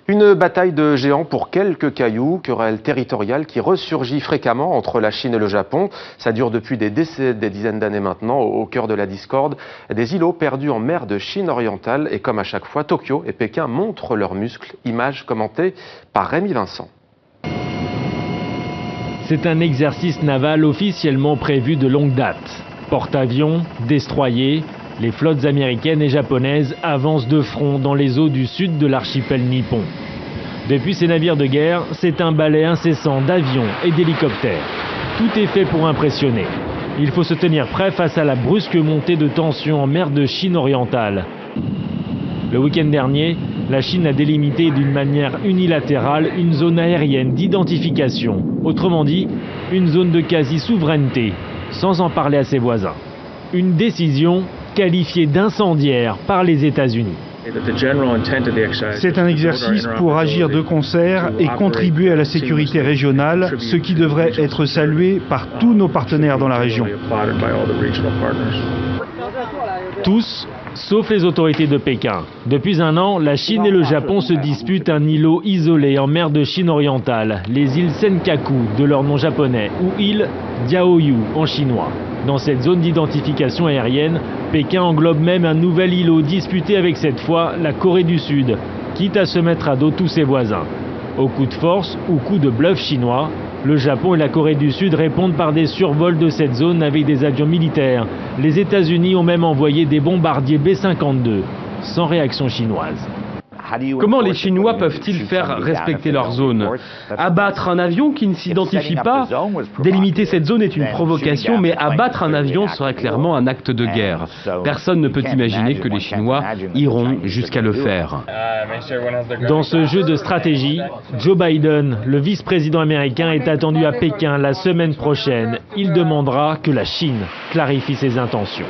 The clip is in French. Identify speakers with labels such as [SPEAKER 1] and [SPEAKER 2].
[SPEAKER 1] Une bataille de géants pour quelques cailloux, querelle territoriale qui ressurgit fréquemment entre la Chine et le Japon. Ça dure depuis des dizaines d'années maintenant, au cœur de la discorde. Des îlots perdus en mer de Chine orientale et comme à chaque fois, Tokyo et Pékin montrent leurs muscles. Images commentées par Rémi Vincent.
[SPEAKER 2] C'est un exercice naval officiellement prévu de longue date. Porte-avions, destroyers, les flottes américaines et japonaises avancent de front dans les eaux du sud de l'archipel nippon. Depuis ces navires de guerre, c'est un balai incessant d'avions et d'hélicoptères. Tout est fait pour impressionner. Il faut se tenir prêt face à la brusque montée de tension en mer de Chine orientale. Le week-end dernier, la Chine a délimité d'une manière unilatérale une zone aérienne d'identification. Autrement dit, une zone de quasi-souveraineté, sans en parler à ses voisins. Une décision qualifiée d'incendiaire par les États-Unis.
[SPEAKER 3] C'est un exercice pour agir de concert et contribuer à la sécurité régionale, ce qui devrait être salué par tous nos partenaires dans la région.
[SPEAKER 2] Tous, sauf les autorités de Pékin. Depuis un an, la Chine et le Japon se disputent un îlot isolé en mer de Chine orientale, les îles Senkaku de leur nom japonais, ou îles Diaoyu en chinois. Dans cette zone d'identification aérienne, Pékin englobe même un nouvel îlot disputé avec cette fois la Corée du Sud, quitte à se mettre à dos tous ses voisins. Au coup de force ou coup de bluff chinois, le Japon et la Corée du Sud répondent par des survols de cette zone avec des avions militaires. Les États-Unis ont même envoyé des bombardiers B-52, sans réaction chinoise.
[SPEAKER 4] Comment les Chinois peuvent-ils faire respecter leur zone? Abattre un avion qui ne s'identifie pas? Délimiter cette zone est une provocation, mais abattre un avion serait clairement un acte de guerre. Personne ne peut imaginer que les Chinois iront jusqu'à le faire.
[SPEAKER 2] Dans ce jeu de stratégie, Joe Biden, le vice-président américain, est attendu à Pékin la semaine prochaine. Il demandera que la Chine clarifie ses intentions.